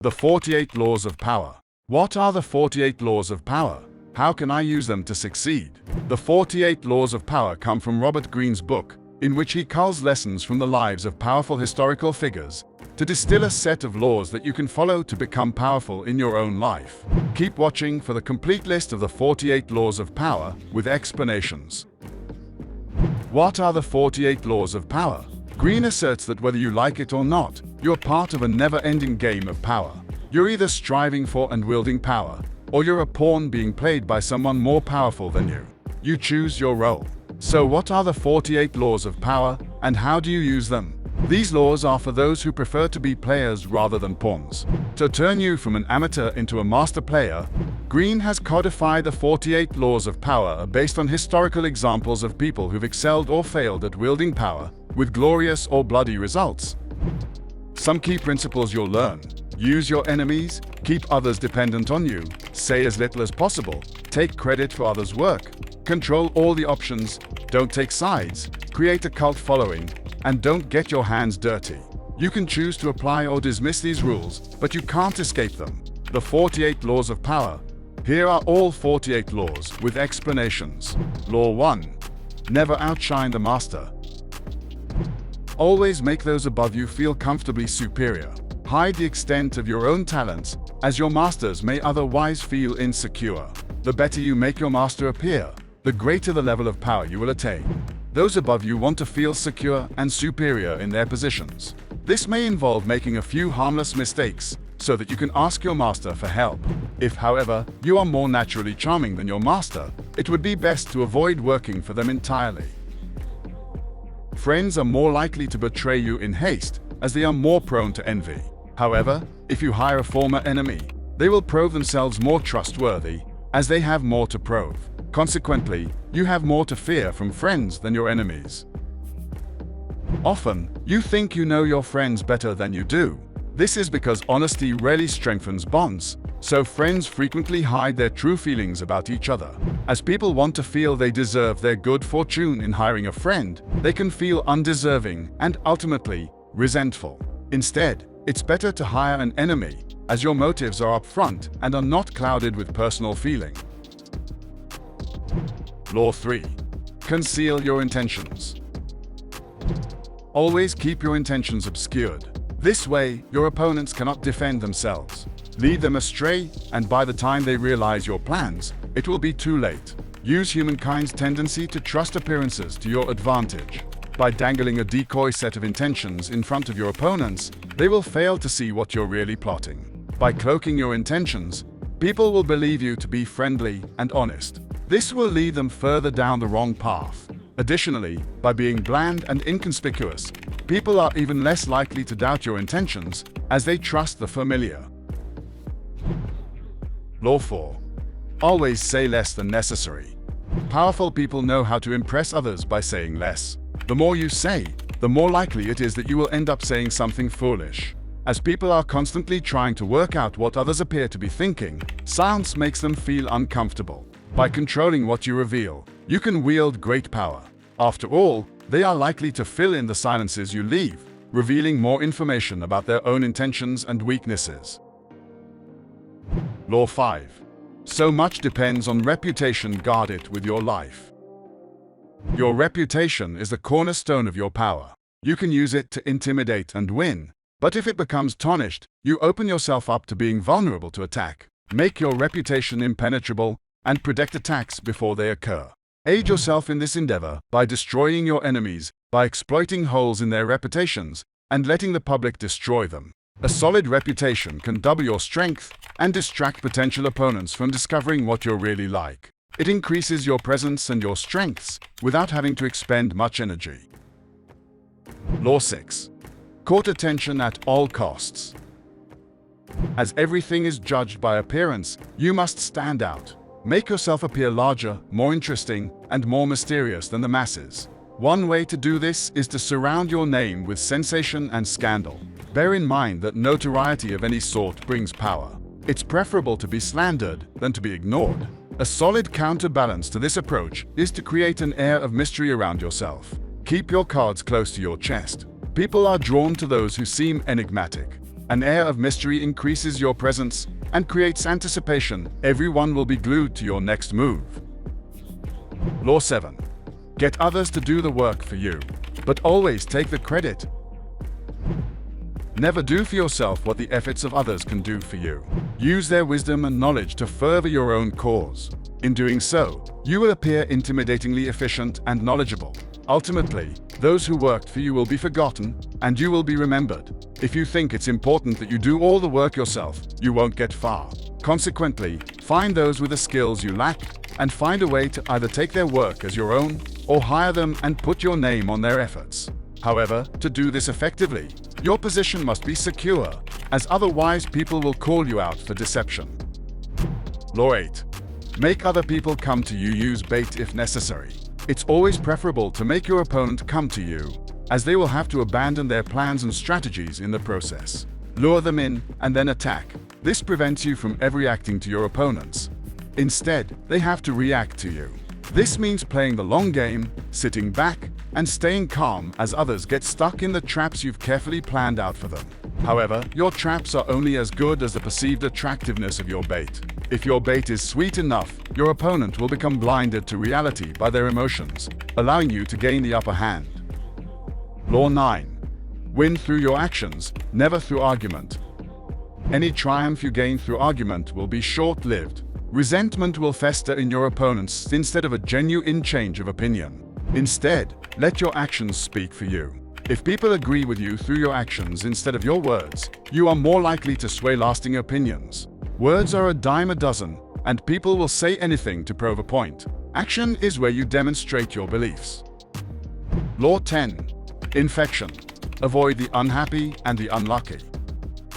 The 48 Laws of Power. What are the 48 Laws of Power? How can I use them to succeed? The 48 Laws of Power come from Robert Greene's book, in which he culls lessons from the lives of powerful historical figures to distill a set of laws that you can follow to become powerful in your own life. Keep watching for the complete list of the 48 Laws of Power with explanations. What are the 48 Laws of Power? Greene asserts that whether you like it or not, you're part of a never-ending game of power. You're either striving for and wielding power, or you're a pawn being played by someone more powerful than you. You choose your role. So what are the 48 Laws of Power, and how do you use them? These laws are for those who prefer to be players rather than pawns. To turn you from an amateur into a master player, Greene has codified the 48 Laws of Power based on historical examples of people who've excelled or failed at wielding power, with glorious or bloody results. Some key principles you'll learn: use your enemies, keep others dependent on you, say as little as possible, take credit for others' work, control all the options, don't take sides, create a cult following, and don't get your hands dirty. You can choose to apply or dismiss these rules, but you can't escape them. The 48 Laws of Power. Here are all 48 laws with explanations. Law 1. Never outshine the master. Always make those above you feel comfortably superior. Hide the extent of your own talents, as your masters may otherwise feel insecure. The better you make your master appear, the greater the level of power you will attain. Those above you want to feel secure and superior in their positions. This may involve making a few harmless mistakes, so that you can ask your master for help. If, however, you are more naturally charming than your master, it would be best to avoid working for them entirely. Friends are more likely to betray you in haste, as they are more prone to envy. However, if you hire a former enemy, they will prove themselves more trustworthy, as they have more to prove. Consequently, you have more to fear from friends than your enemies. Often, you think you know your friends better than you do. This is because honesty rarely strengthens bonds, so friends frequently hide their true feelings about each other. As people want to feel they deserve their good fortune in hiring a friend, they can feel undeserving and ultimately resentful. Instead, it's better to hire an enemy, as your motives are upfront and are not clouded with personal feeling. Law 3. Conceal your intentions. Always keep your intentions obscured. This way, your opponents cannot defend themselves. Lead them astray, and by the time they realize your plans, it will be too late. Use humankind's tendency to trust appearances to your advantage. By dangling a decoy set of intentions in front of your opponents, they will fail to see what you're really plotting. By cloaking your intentions, people will believe you to be friendly and honest. This will lead them further down the wrong path. Additionally, by being bland and inconspicuous, people are even less likely to doubt your intentions, as they trust the familiar. Law 4. Always say less than necessary. Powerful people know how to impress others by saying less. The more you say, the more likely it is that you will end up saying something foolish. As people are constantly trying to work out what others appear to be thinking, silence makes them feel uncomfortable. By controlling what you reveal, you can wield great power. After all, they are likely to fill in the silences you leave, revealing more information about their own intentions and weaknesses. Law 5. So much depends on reputation. Guard it with your life. Your reputation is the cornerstone of your power. You can use it to intimidate and win, but if it becomes tarnished, you open yourself up to being vulnerable to attack. Make your reputation impenetrable and predict attacks before they occur. Aid yourself in this endeavor by destroying your enemies, by exploiting holes in their reputations, and letting the public destroy them. A solid reputation can double your strength and distract potential opponents from discovering what you're really like. It increases your presence and your strengths without having to expend much energy. Law 6. Court attention at all costs. As everything is judged by appearance, you must stand out. Make yourself appear larger, more interesting, and more mysterious than the masses. One way to do this is to surround your name with sensation and scandal. Bear in mind that notoriety of any sort brings power. It's preferable to be slandered than to be ignored. A solid counterbalance to this approach is to create an air of mystery around yourself. Keep your cards close to your chest. People are drawn to those who seem enigmatic. An air of mystery increases your presence and creates anticipation. Everyone will be glued to your next move. Law 7. Get others to do the work for you, but always take the credit. Never do for yourself what the efforts of others can do for you. Use their wisdom and knowledge to further your own cause. In doing so, you will appear intimidatingly efficient and knowledgeable. Ultimately, those who worked for you will be forgotten, and you will be remembered. If you think it's important that you do all the work yourself, you won't get far. Consequently, find those with the skills you lack, and find a way to either take their work as your own, or hire them and put your name on their efforts. However, to do this effectively, your position must be secure, as otherwise people will call you out for deception. Law 8. Make other people come to you. Use bait if necessary. It's always preferable to make your opponent come to you, as they will have to abandon their plans and strategies in the process. Lure them in and then attack. This prevents you from ever reacting to your opponents. Instead, they have to react to you. This means playing the long game, sitting back, and staying calm as others get stuck in the traps you've carefully planned out for them. However, your traps are only as good as the perceived attractiveness of your bait. If your bait is sweet enough, your opponent will become blinded to reality by their emotions, allowing you to gain the upper hand. Law 9. Win through your actions, never through argument. Any triumph you gain through argument will be short-lived. Resentment will fester in your opponents instead of a genuine change of opinion. Instead, let your actions speak for you. If people agree with you through your actions instead of your words, you are more likely to sway lasting opinions. Words are a dime a dozen, and people will say anything to prove a point. Action is where you demonstrate your beliefs. Law 10. Infection. Avoid the unhappy and the unlucky.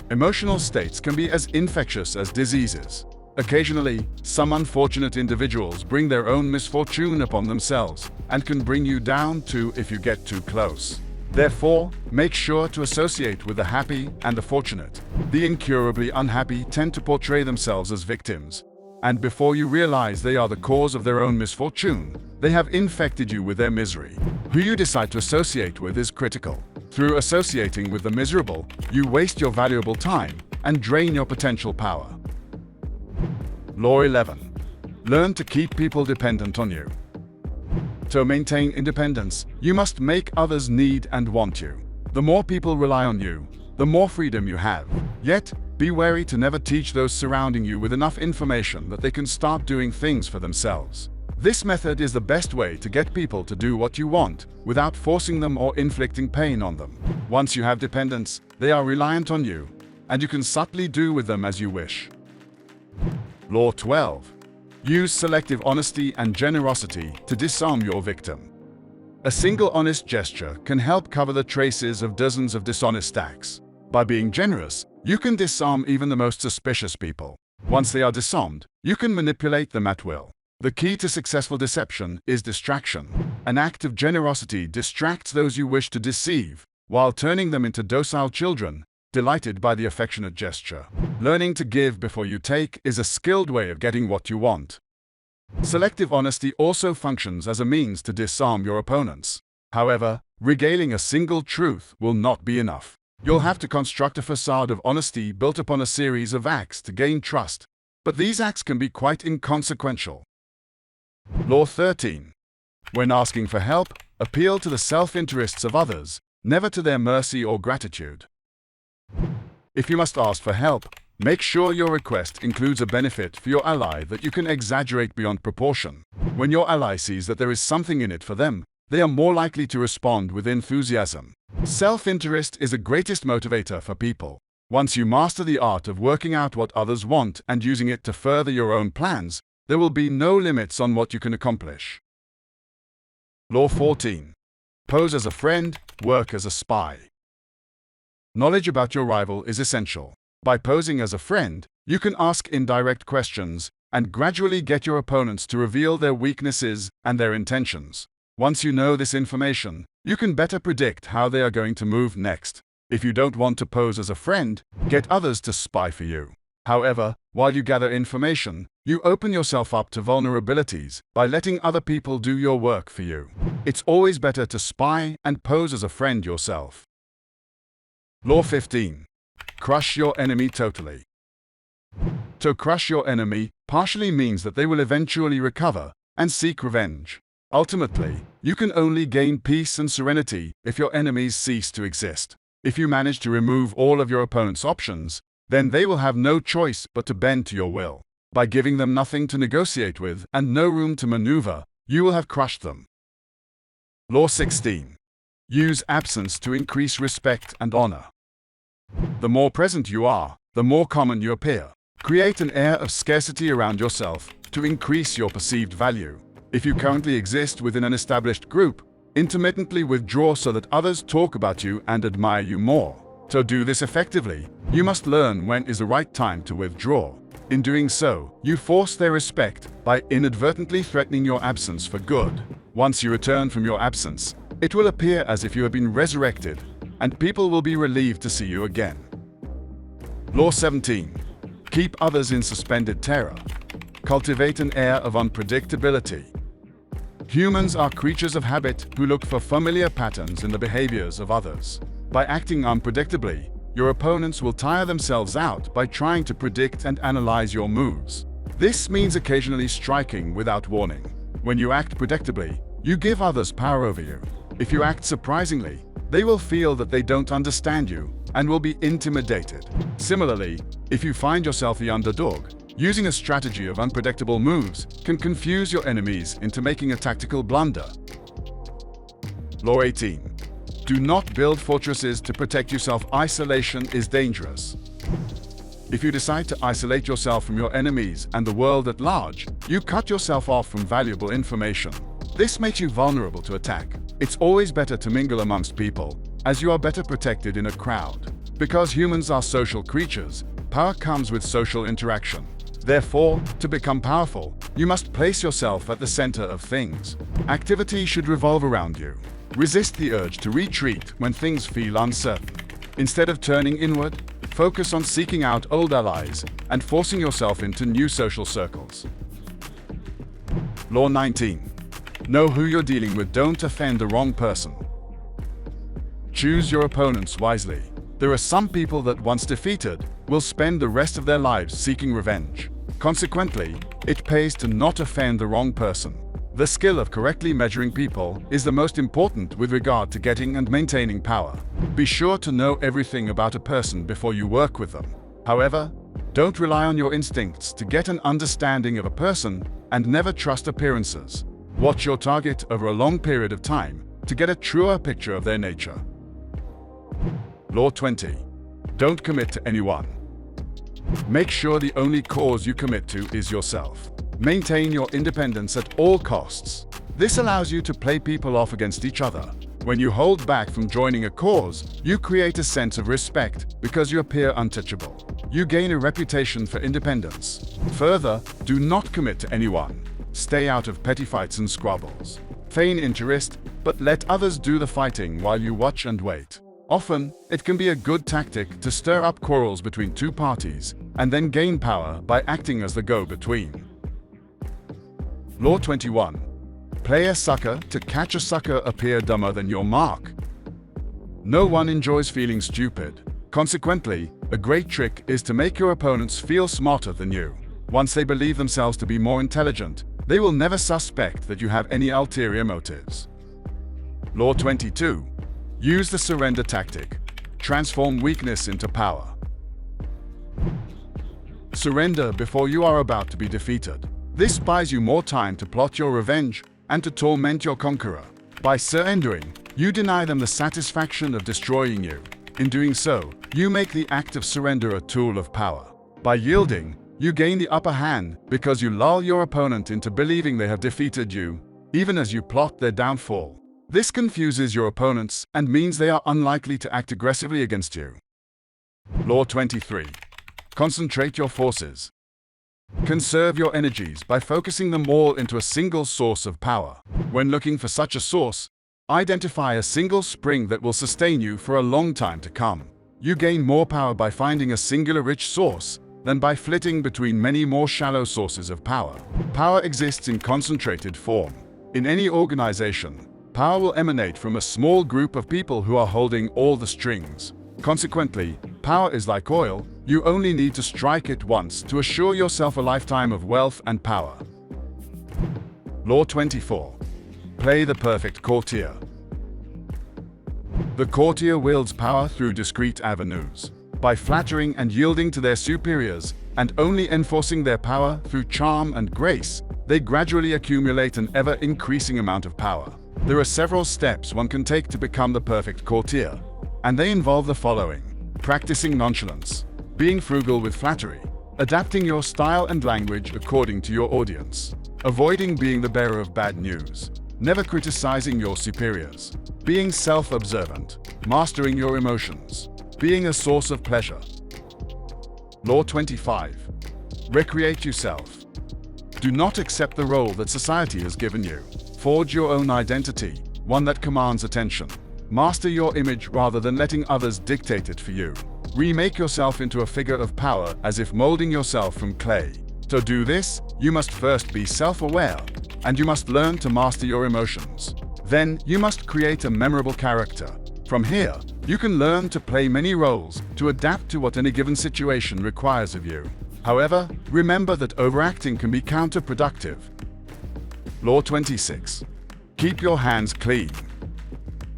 Emotional states can be as infectious as diseases. Occasionally, some unfortunate individuals bring their own misfortune upon themselves and can bring you down too if you get too close. Therefore, make sure to associate with the happy and the fortunate. The incurably unhappy tend to portray themselves as victims, and before you realize they are the cause of their own misfortune, they have infected you with their misery. Who you decide to associate with is critical. Through associating with the miserable, you waste your valuable time and drain your potential power. Law 11. Learn to keep people dependent on you. To maintain independence, you must make others need and want you. The more people rely on you, the more freedom you have. Yet, be wary to never teach those surrounding you with enough information that they can start doing things for themselves. This method is the best way to get people to do what you want without forcing them or inflicting pain on them. Once you have dependents, they are reliant on you, and you can subtly do with them as you wish. Law 12. Use selective honesty and generosity to disarm your victim. A single honest gesture can help cover the traces of dozens of dishonest acts. By being generous, you can disarm even the most suspicious people. Once they are disarmed, you can manipulate them at will. The key to successful deception is distraction. An act of generosity distracts those you wish to deceive, while turning them into docile children, delighted by the affectionate gesture. Learning to give before you take is a skilled way of getting what you want. Selective honesty also functions as a means to disarm your opponents. However, regaling a single truth will not be enough. You'll have to construct a facade of honesty built upon a series of acts to gain trust, but these acts can be quite inconsequential. Law 13. When asking for help, appeal to the self-interests of others, never to their mercy or gratitude. If you must ask for help, make sure your request includes a benefit for your ally that you can exaggerate beyond proportion. When your ally sees that there is something in it for them, they are more likely to respond with enthusiasm. Self-interest is the greatest motivator for people. Once you master the art of working out what others want and using it to further your own plans, there will be no limits on what you can accomplish. Law 14. Pose as a friend, work as a spy. Knowledge about your rival is essential. By posing as a friend, you can ask indirect questions and gradually get your opponents to reveal their weaknesses and their intentions. Once you know this information, you can better predict how they are going to move next. If you don't want to pose as a friend, get others to spy for you. However, while you gather information, you open yourself up to vulnerabilities by letting other people do your work for you. It's always better to spy and pose as a friend yourself. Law 15. Crush your enemy totally. To crush your enemy partially means that they will eventually recover and seek revenge. Ultimately, you can only gain peace and serenity if your enemies cease to exist. If you manage to remove all of your opponent's options, then they will have no choice but to bend to your will. By giving them nothing to negotiate with and no room to maneuver, you will have crushed them. Law 16. Use absence to increase respect and honor. The more present you are, the more common you appear. Create an air of scarcity around yourself to increase your perceived value. If you currently exist within an established group, intermittently withdraw so that others talk about you and admire you more. To do this effectively, you must learn when is the right time to withdraw. In doing so, you force their respect by inadvertently threatening your absence for good. Once you return from your absence, it will appear as if you have been resurrected, and people will be relieved to see you again. Law 17. Keep others in suspended terror. Cultivate an air of unpredictability. Humans are creatures of habit who look for familiar patterns in the behaviors of others. By acting unpredictably, your opponents will tire themselves out by trying to predict and analyze your moves. This means occasionally striking without warning. When you act predictably, you give others power over you. If you act surprisingly, they will feel that they don't understand you and will be intimidated. Similarly, if you find yourself the underdog, using a strategy of unpredictable moves can confuse your enemies into making a tactical blunder. Law 18. Do not build fortresses to protect yourself. Isolation is dangerous. If you decide to isolate yourself from your enemies and the world at large, you cut yourself off from valuable information. This makes you vulnerable to attack. It's always better to mingle amongst people, as you are better protected in a crowd. Because humans are social creatures, power comes with social interaction. Therefore, to become powerful, you must place yourself at the center of things. Activity should revolve around you. Resist the urge to retreat when things feel uncertain. Instead of turning inward, focus on seeking out old allies and forcing yourself into new social circles. Law 19. Know who you're dealing with. Don't offend the wrong person. Choose your opponents wisely. There are some people that, once defeated, will spend the rest of their lives seeking revenge. Consequently, it pays to not offend the wrong person. The skill of correctly measuring people is the most important with regard to getting and maintaining power. Be sure to know everything about a person before you work with them. However, don't rely on your instincts to get an understanding of a person and never trust appearances. Watch your target over a long period of time to get a truer picture of their nature. Law 20. Don't commit to anyone. Make sure the only cause you commit to is yourself. Maintain your independence at all costs. This allows you to play people off against each other. When you hold back from joining a cause, you create a sense of respect because you appear untouchable. You gain a reputation for independence. Further, do not commit to anyone. Stay out of petty fights and squabbles. Feign interest, but let others do the fighting while you watch and wait. Often, it can be a good tactic to stir up quarrels between two parties and then gain power by acting as the go-between. Law 21. Play a sucker to catch a sucker. Appear dumber than your mark. No one enjoys feeling stupid. Consequently, a great trick is to make your opponents feel smarter than you. Once they believe themselves to be more intelligent, they will never suspect that you have any ulterior motives. Law 22. Use the surrender tactic. Transform weakness into power. Surrender before you are about to be defeated. This buys you more time to plot your revenge and to torment your conqueror. By surrendering, you deny them the satisfaction of destroying you. In doing so, you make the act of surrender a tool of power. By yielding, you gain the upper hand because you lull your opponent into believing they have defeated you, even as you plot their downfall. This confuses your opponents and means they are unlikely to act aggressively against you. Law 23. Concentrate your forces. Conserve your energies by focusing them all into a single source of power. When looking for such a source, identify a single spring that will sustain you for a long time to come. You gain more power by finding a singular rich source than by flitting between many more shallow sources of power. Power exists in concentrated form. In any organization, power will emanate from a small group of people who are holding all the strings. Consequently, power is like oil, you only need to strike it once to assure yourself a lifetime of wealth and power. Law 24. Play the perfect courtier. The courtier wields power through discreet avenues, by flattering and yielding to their superiors, and only enforcing their power through charm and grace. They gradually accumulate an ever-increasing amount of power. There are several steps one can take to become the perfect courtier, and they involve the following: practicing nonchalance, being frugal with flattery, adapting your style and language according to your audience, avoiding being the bearer of bad news, never criticizing your superiors, being self-observant, mastering your emotions, being a source of pleasure. Law 25. Recreate yourself. Do not accept the role that society has given you. Forge your own identity, one that commands attention. Master your image rather than letting others dictate it for you. Remake yourself into a figure of power as if molding yourself from clay. To do this, you must first be self-aware, and you must learn to master your emotions. Then, you must create a memorable character. From here, you can learn to play many roles to adapt to what any given situation requires of you. However, remember that overacting can be counterproductive. Law 26. Keep your hands clean.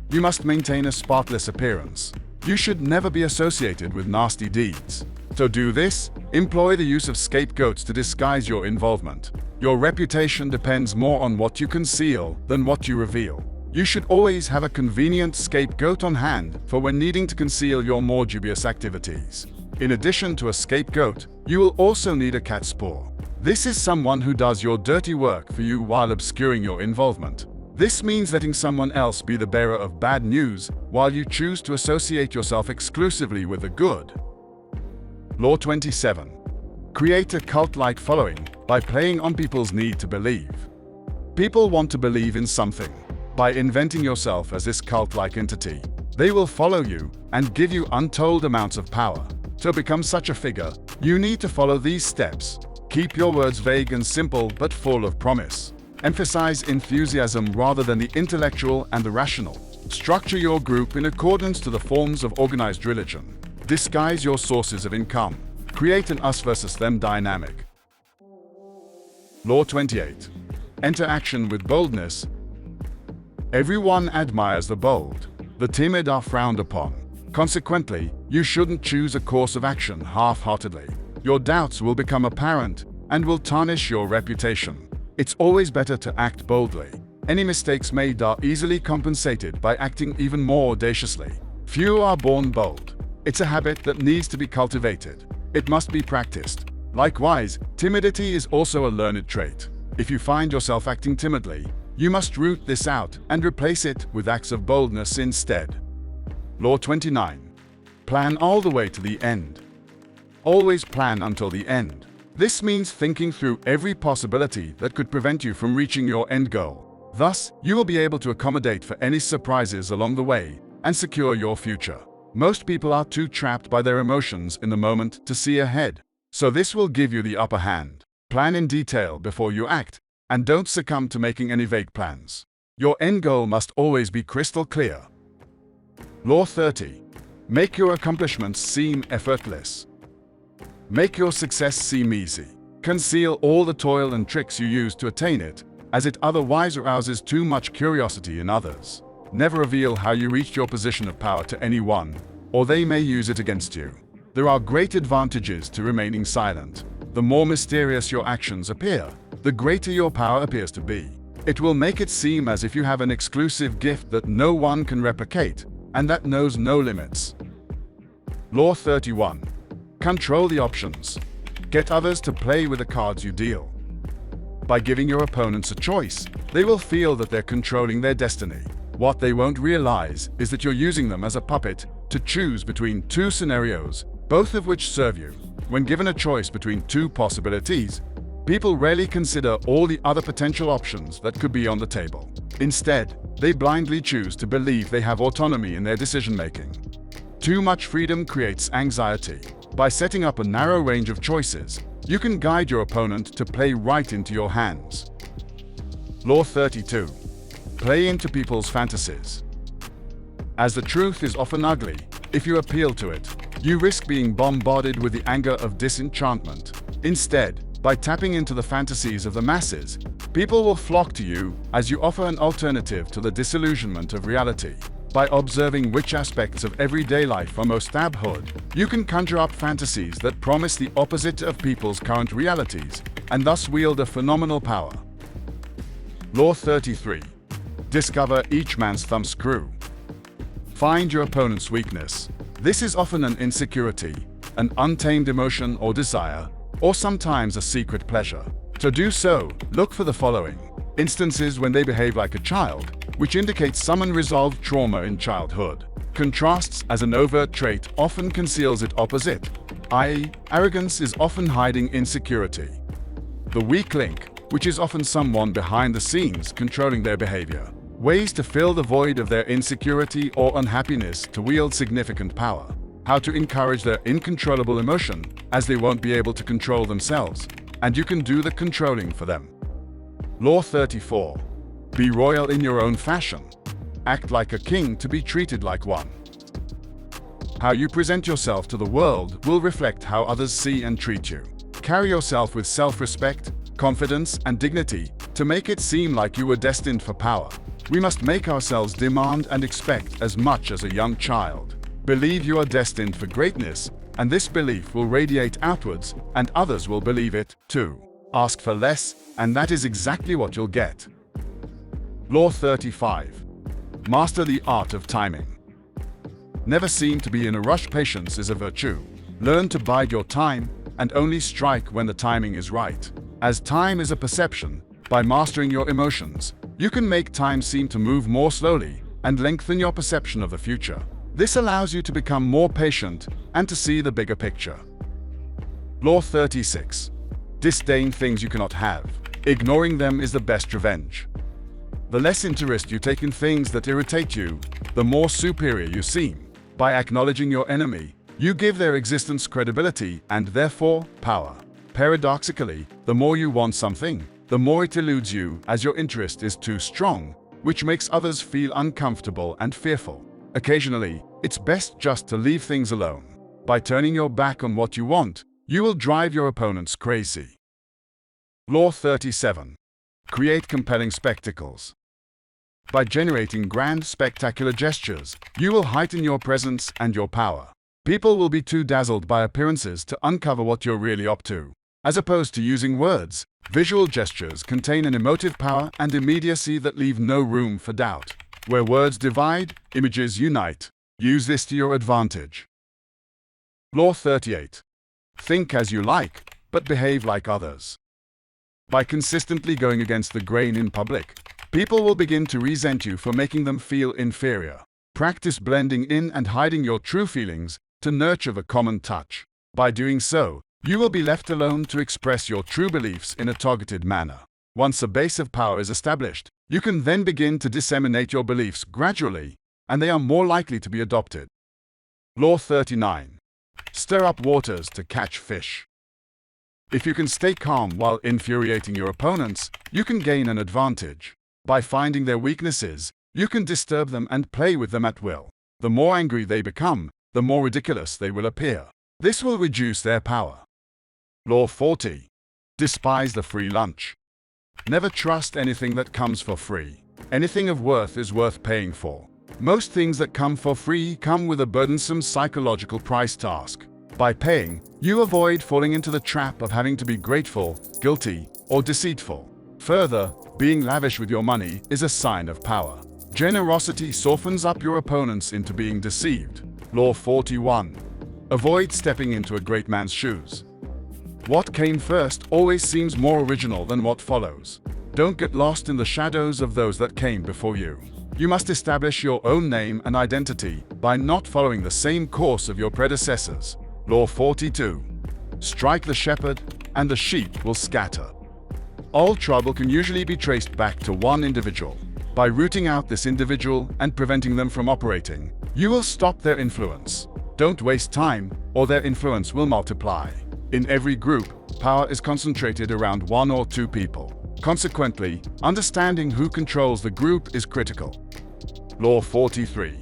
You must maintain a spotless appearance. You should never be associated with nasty deeds. To do this, employ the use of scapegoats to disguise your involvement. Your reputation depends more on what you conceal than what you reveal. You should always have a convenient scapegoat on hand for when needing to conceal your more dubious activities. In addition to a scapegoat, you will also need a catspaw. This is someone who does your dirty work for you while obscuring your involvement. This means letting someone else be the bearer of bad news while you choose to associate yourself exclusively with the good. Law 27. Create a cult-like following by playing on people's need to believe. People want to believe in something. By inventing yourself as this cult-like entity, they will follow you and give you untold amounts of power. To become such a figure, you need to follow these steps. Keep your words vague and simple but full of promise. Emphasize enthusiasm rather than the intellectual and the rational. Structure your group in accordance to the forms of organized religion. Disguise your sources of income. Create an us versus them dynamic. Law 28. Enter action with boldness. Everyone admires the bold. The timid are frowned upon. Consequently, you shouldn't choose a course of action half-heartedly. Your doubts will become apparent and will tarnish your reputation. It's always better to act boldly. Any mistakes made are easily compensated by acting even more audaciously. Few are born bold. It's a habit that needs to be cultivated. It must be practiced. Likewise, timidity is also a learned trait. If you find yourself acting timidly, you must root this out and replace it with acts of boldness instead. Law 29. Plan all the way to the end. Always plan until the end. This means thinking through every possibility that could prevent you from reaching your end goal. Thus, you will be able to accommodate for any surprises along the way and secure your future. Most people are too trapped by their emotions in the moment to see ahead, so this will give you the upper hand. Plan in detail before you act, and don't succumb to making any vague plans. Your end goal must always be crystal clear. Law 30. Make your accomplishments seem effortless. Make your success seem easy. Conceal all the toil and tricks you use to attain it, as it otherwise arouses too much curiosity in others. Never reveal how you reached your position of power to anyone, or they may use it against you. There are great advantages to remaining silent. The more mysterious your actions appear, the greater your power appears to be. It will make it seem as if you have an exclusive gift that no one can replicate, and that knows no limits. Law 31. Control the options. Get others to play with the cards you deal. By giving your opponents a choice, they will feel that they're controlling their destiny. What they won't realize is that you're using them as a puppet to choose between two scenarios, both of which serve you. When given a choice between two possibilities, people rarely consider all the other potential options that could be on the table. Instead, they blindly choose to believe they have autonomy in their decision-making. Too much freedom creates anxiety. By setting up a narrow range of choices, you can guide your opponent to play right into your hands. Law 32. Play into people's fantasies. As the truth is often ugly, if you appeal to it, you risk being bombarded with the anger of disenchantment. Instead, by tapping into the fantasies of the masses, people will flock to you as you offer an alternative to the disillusionment of reality. By observing which aspects of everyday life are most abhorred, you can conjure up fantasies that promise the opposite of people's current realities, and thus wield a phenomenal power. Law 33. Discover each man's thumbscrew. Find your opponent's weakness. This is often an insecurity, an untamed emotion or desire, or sometimes a secret pleasure. To do so, look for the following instances when they behave like a child, which indicates some unresolved trauma in childhood. Contrasts as an overt trait often conceals its opposite, i.e., arrogance is often hiding insecurity. The weak link, which is often someone behind the scenes controlling their behavior. Ways to fill the void of their insecurity or unhappiness to wield significant power. How to encourage their uncontrollable emotion, as they won't be able to control themselves, and you can do the controlling for them. Law 34. Be royal in your own fashion. Act like a king to be treated like one. How you present yourself to the world will reflect how others see and treat you. Carry yourself with self-respect, confidence, and dignity to make it seem like you were destined for power. We must make ourselves demand and expect as much as a young child. Believe you are destined for greatness, and this belief will radiate outwards, and others will believe it too. Ask for less, and that is exactly what you'll get. Law 35. Master the art of timing. Never seem to be in a rush. Patience is a virtue. Learn to bide your time, and only strike when the timing is right. As time is a perception, by mastering your emotions, you can make time seem to move more slowly and lengthen your perception of the future. This allows you to become more patient and to see the bigger picture. Law 36. Disdain things you cannot have. Ignoring them is the best revenge. The less interest you take in things that irritate you, the more superior you seem. By acknowledging your enemy, you give their existence credibility and therefore power. Paradoxically, the more you want something, the more it eludes you as your interest is too strong, which makes others feel uncomfortable and fearful. Occasionally, it's best just to leave things alone. By turning your back on what you want, you will drive your opponents crazy. Law 37. Create compelling spectacles. By generating grand, spectacular gestures, you will heighten your presence and your power. People will be too dazzled by appearances to uncover what you're really up to. As opposed to using words, visual gestures contain an emotive power and immediacy that leave no room for doubt. Where words divide, images unite. Use this to your advantage. Law 38. Think as you like, but behave like others. By consistently going against the grain in public, people will begin to resent you for making them feel inferior. Practice blending in and hiding your true feelings to nurture the common touch. By doing so, you will be left alone to express your true beliefs in a targeted manner. Once a base of power is established, you can then begin to disseminate your beliefs gradually, and they are more likely to be adopted. Law 39. Stir up waters to catch fish. If you can stay calm while infuriating your opponents, you can gain an advantage. By finding their weaknesses, you can disturb them and play with them at will. The more angry they become, the more ridiculous they will appear. This will reduce their power. Law 40. Despise the free lunch. Never trust anything that comes for free. Anything of worth is worth paying for. Most things that come for free come with a burdensome psychological price tag. By paying, you avoid falling into the trap of having to be grateful, guilty, or deceitful. Further, being lavish with your money is a sign of power. Generosity softens up your opponents into being deceived. Law 41. Avoid stepping into a great man's shoes. What came first always seems more original than what follows. Don't get lost in the shadows of those that came before you. You must establish your own name and identity by not following the same course of your predecessors. Law 42. Strike the shepherd, and the sheep will scatter. All trouble can usually be traced back to one individual. By rooting out this individual and preventing them from operating, you will stop their influence. Don't waste time, or their influence will multiply. In every group, power is concentrated around one or two people. Consequently, understanding who controls the group is critical. Law 43.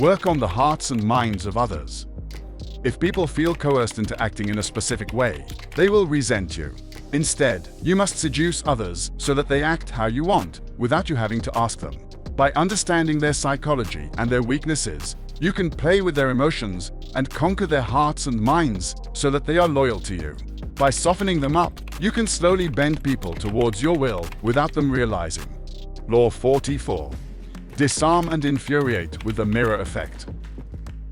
Work on the hearts and minds of others. If people feel coerced into acting in a specific way, they will resent you. Instead, you must seduce others so that they act how you want, without you having to ask them. By understanding their psychology and their weaknesses, you can play with their emotions and conquer their hearts and minds so that they are loyal to you. By softening them up, you can slowly bend people towards your will without them realizing. Law 44. Disarm and infuriate with the mirror effect.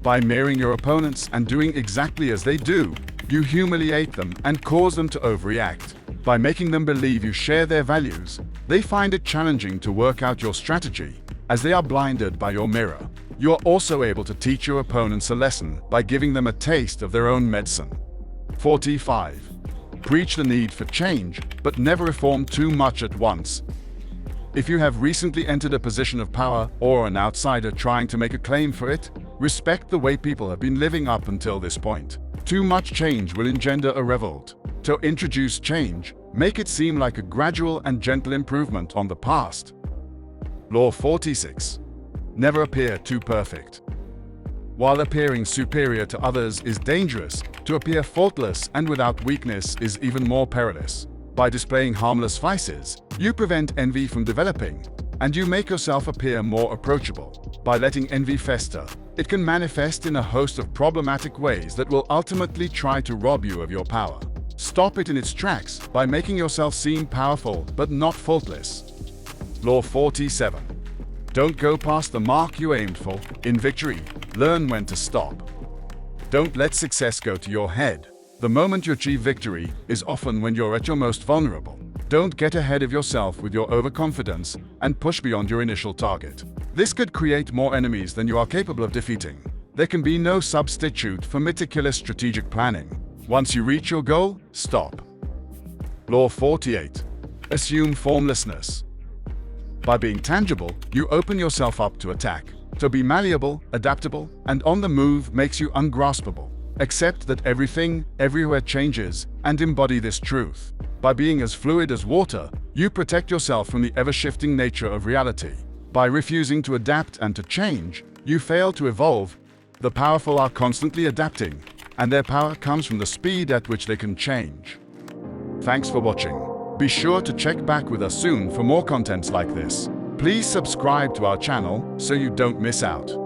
By mirroring your opponents and doing exactly as they do, you humiliate them and cause them to overreact. By making them believe you share their values, they find it challenging to work out your strategy, as they are blinded by your mirror. You are also able to teach your opponents a lesson by giving them a taste of their own medicine. 45. Preach the need for change, but never reform too much at once. If you have recently entered a position of power or an outsider trying to make a claim for it, respect the way people have been living up until this point. Too much change will engender a revolt. To introduce change, make it seem like a gradual and gentle improvement on the past. Law 46. Never appear too perfect. While appearing superior to others is dangerous, to appear faultless and without weakness is even more perilous. By displaying harmless vices, you prevent envy from developing, and you make yourself appear more approachable. By letting envy fester, it can manifest in a host of problematic ways that will ultimately try to rob you of your power. Stop it in its tracks by making yourself seem powerful but not faultless. Law 47. Don't go past the mark you aimed for. In victory, learn when to stop. Don't let success go to your head. The moment you achieve victory is often when you're at your most vulnerable. Don't get ahead of yourself with your overconfidence and push beyond your initial target. This could create more enemies than you are capable of defeating. There can be no substitute for meticulous strategic planning. Once you reach your goal, stop. Law 48. Assume formlessness. By being tangible, you open yourself up to attack. To be malleable, adaptable, and on the move makes you ungraspable. Accept that everything, everywhere changes, and embody this truth. By being as fluid as water, you protect yourself from the ever-shifting nature of reality. By refusing to adapt and to change, you fail to evolve. The powerful are constantly adapting, and their power comes from the speed at which they can change. Thanks for watching. Be sure to check back with us soon for more contents like this. Please subscribe to our channel so you don't miss out.